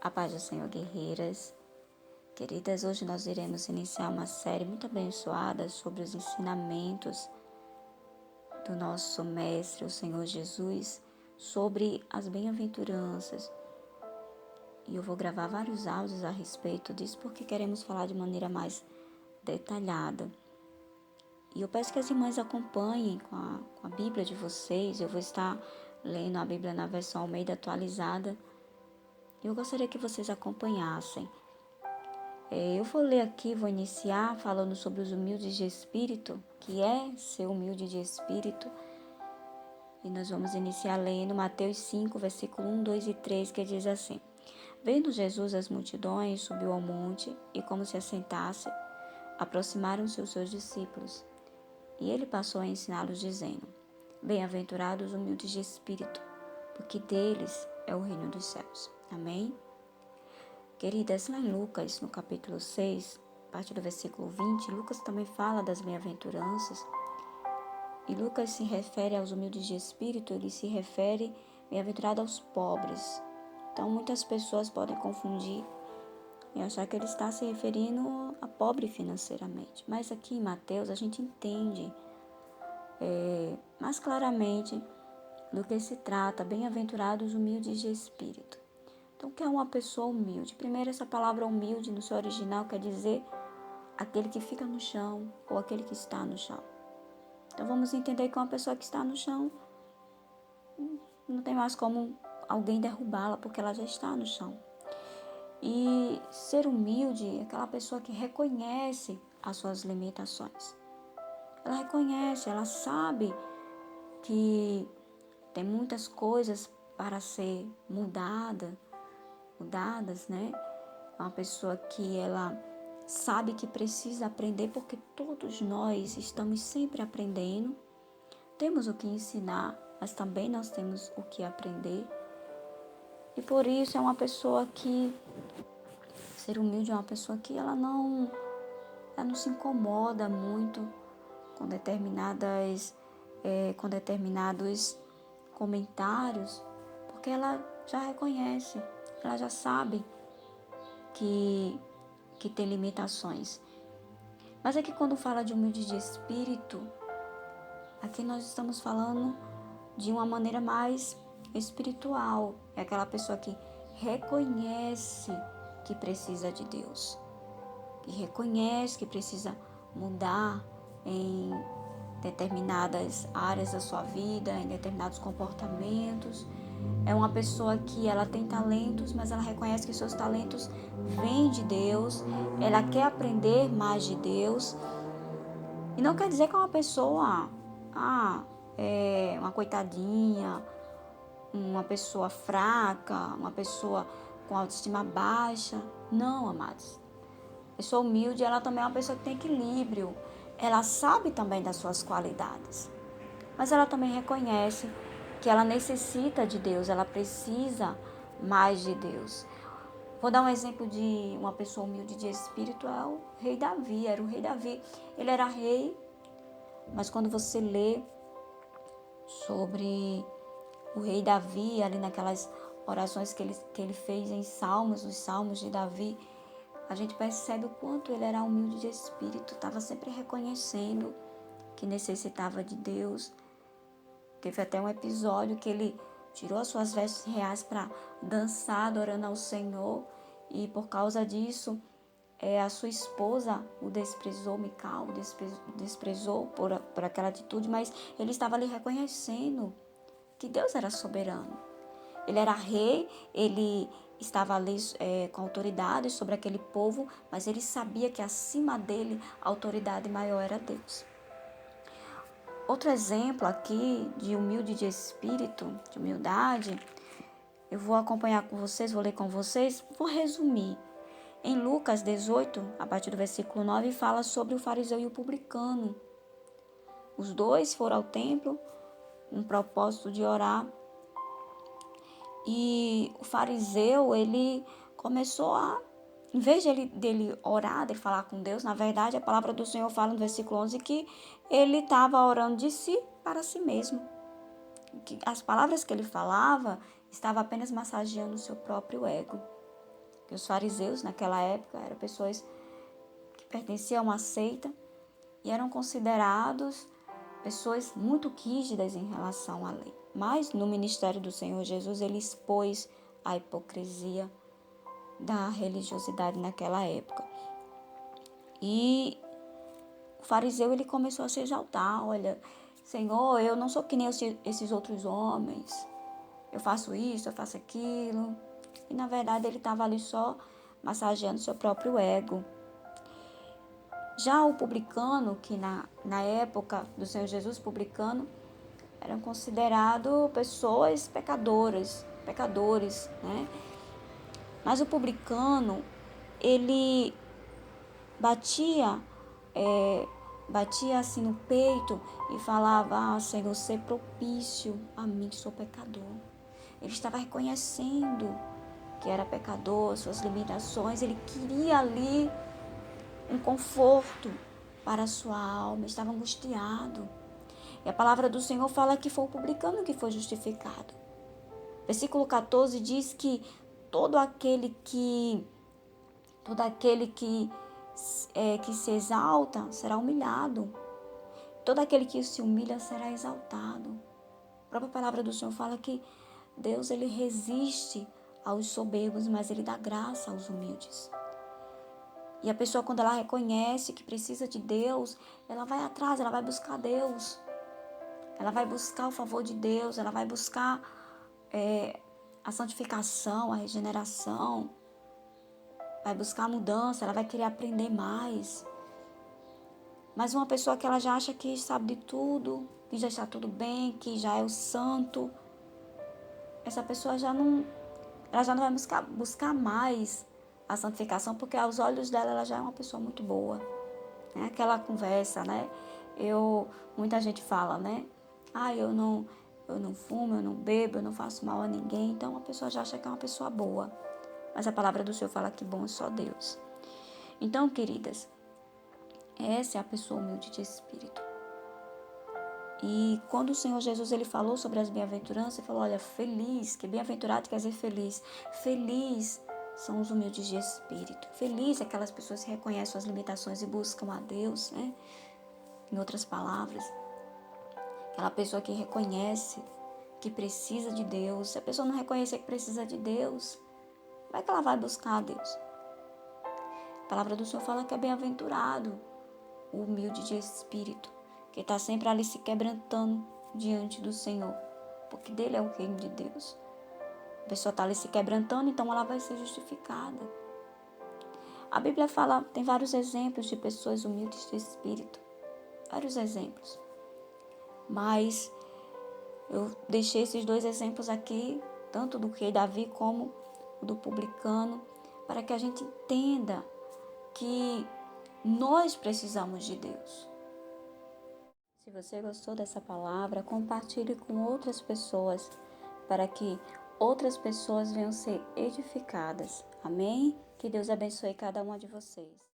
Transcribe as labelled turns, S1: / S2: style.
S1: A paz do Senhor, guerreiras. Queridas, hoje nós iremos iniciar uma série muito abençoada sobre os ensinamentos do nosso Mestre, o Senhor Jesus, sobre as bem-aventuranças. E eu vou gravar vários áudios a respeito disso, porque queremos falar de maneira mais detalhada. E eu peço que as irmãs acompanhem com a Bíblia de vocês. Eu vou estar lendo a Bíblia na versão Almeida atualizada. Eu gostaria que vocês acompanhassem. Eu vou ler aqui, vou iniciar falando sobre os humildes de espírito, que é ser humilde de espírito. E nós vamos iniciar lendo Mateus 5, versículo 1, 2 e 3, que diz assim: Vendo Jesus as multidões, subiu ao monte e, como se assentasse, aproximaram-se os seus discípulos. E ele passou a ensiná-los, dizendo: Bem-aventurados os humildes de espírito, porque deles é o reino dos céus. Amém? Queridas, lá em Lucas, no capítulo 6, a partir do versículo 20, Lucas também fala das bem-aventuranças. E Lucas se refere aos humildes de espírito, ele se refere bem-aventurado aos pobres. Então, muitas pessoas podem confundir e achar que ele está se referindo a pobre financeiramente. Mas aqui em Mateus a gente entende mais claramente do que se trata, bem-aventurados os humildes de espírito. Então, o que é uma pessoa humilde? Primeiro, essa palavra humilde no seu original quer dizer aquele que fica no chão ou aquele que está no chão. Então, vamos entender que uma pessoa que está no chão não tem mais como alguém derrubá-la porque ela já está no chão. E ser humilde é aquela pessoa que reconhece as suas limitações. Ela reconhece, ela sabe que tem muitas coisas para ser mudadas, né? Uma pessoa que ela sabe que precisa aprender, porque todos nós estamos sempre aprendendo. Temos o que ensinar, mas também nós temos o que aprender. E por isso é uma pessoa que, ser humilde é uma pessoa que ela não se incomoda muito com determinados comentários, porque ela já reconhece, ela já sabe que tem limitações. Mas é que quando fala de humilde de espírito, aqui nós estamos falando de uma maneira mais espiritual. É aquela pessoa que reconhece que precisa de Deus, que reconhece que precisa mudar em determinadas áreas da sua vida, em determinados comportamentos. É uma pessoa que ela tem talentos, mas ela reconhece que seus talentos vêm de Deus. Ela quer aprender mais de Deus. E não quer dizer que é uma pessoa, uma coitadinha, uma pessoa fraca, uma pessoa com autoestima baixa. Não, amados. A pessoa humilde, ela também é uma pessoa que tem equilíbrio. Ela sabe também das suas qualidades, mas ela também reconhece que ela necessita de Deus, ela precisa mais de Deus. Vou dar um exemplo de uma pessoa humilde de espírito, é o rei Davi, era o rei Davi. Ele era rei, mas quando você lê sobre o rei Davi, ali naquelas orações que ele fez em Salmos, os Salmos de Davi, a gente percebe o quanto ele era humilde de espírito, estava sempre reconhecendo que necessitava de Deus. Teve até um episódio que ele tirou as suas vestes reais para dançar, adorando ao Senhor. E por causa disso, a sua esposa o desprezou, Mical, desprezou por aquela atitude. Mas ele estava ali reconhecendo que Deus era soberano. Ele era rei, ele estava ali com autoridade sobre aquele povo, mas ele sabia que acima dele a autoridade maior era Deus. Outro exemplo aqui de humilde de espírito, de humildade, eu vou acompanhar com vocês, vou ler com vocês, vou resumir. Em Lucas 18, a partir do versículo 9, fala sobre o fariseu e o publicano. Os dois foram ao templo, um propósito de orar. E o fariseu, ele começou em vez dele orar, dele falar com Deus, na verdade a palavra do Senhor fala no versículo 11 que ele estava orando de si para si mesmo. Que as palavras que ele falava estavam apenas massageando o seu próprio ego. que os fariseus naquela época eram pessoas que pertenciam a uma seita e eram considerados pessoas muito rígidas em relação à lei. Mas no ministério do Senhor Jesus, ele expôs a hipocrisia da religiosidade naquela época. E o fariseu, ele começou a se exaltar: olha, Senhor, eu não sou que nem esses outros homens, eu faço isso, eu faço aquilo. E na verdade ele estava ali só massageando seu próprio ego. Já o publicano, que na época do Senhor Jesus, publicano, eram considerados pessoas pecadores, né? Mas o publicano, ele batia, batia assim no peito e falava: Senhor, ser propício a mim que sou pecador. Ele estava reconhecendo que era pecador, suas limitações. Ele queria ali um conforto para a sua alma, estava angustiado. E a palavra do Senhor fala que foi o publicano que foi justificado. Versículo 14 diz que todo aquele que que se exalta será humilhado. Todo aquele que se humilha será exaltado. A própria palavra do Senhor fala que Deus, ele resiste aos soberbos, mas ele dá graça aos humildes. E a pessoa, quando ela reconhece que precisa de Deus, ela vai atrás, ela vai buscar Deus. Ela vai buscar o favor de Deus, ela vai buscar a santificação, a regeneração. Vai buscar a mudança, ela vai querer aprender mais. Mas uma pessoa que ela já acha que sabe de tudo, que já está tudo bem, que já é o santo, essa pessoa ela já não vai buscar mais a santificação, porque aos olhos dela ela já é uma pessoa muito boa. É aquela conversa, né? Muita gente fala, né? Eu não fumo, eu não bebo, eu não faço mal a ninguém. Então a pessoa já acha que é uma pessoa boa. Mas a palavra do Senhor fala que bom é só Deus. Então, queridas, essa é a pessoa humilde de espírito. E quando o Senhor Jesus ele falou sobre as bem-aventuranças, ele falou: olha, feliz, que bem-aventurado quer dizer feliz. Feliz são os humildes de espírito. Feliz é aquelas pessoas que reconhecem suas limitações e buscam a Deus, né? Em outras palavras, aquela pessoa que reconhece que precisa de Deus. Se a pessoa não reconhecer que precisa de Deus, como é que ela vai buscar a Deus? A palavra do Senhor fala que é bem-aventurado o humilde de espírito, que está sempre ali se quebrantando diante do Senhor, porque dele é o reino de Deus. A pessoa está ali se quebrantando, então ela vai ser justificada. A Bíblia fala, tem vários exemplos de pessoas humildes de espírito, vários exemplos. Mas eu deixei esses dois exemplos aqui, tanto do rei Davi como do publicano, para que a gente entenda que nós precisamos de Deus. Se você gostou dessa palavra, compartilhe com outras pessoas, para que outras pessoas venham ser edificadas. Amém? Que Deus abençoe cada uma de vocês.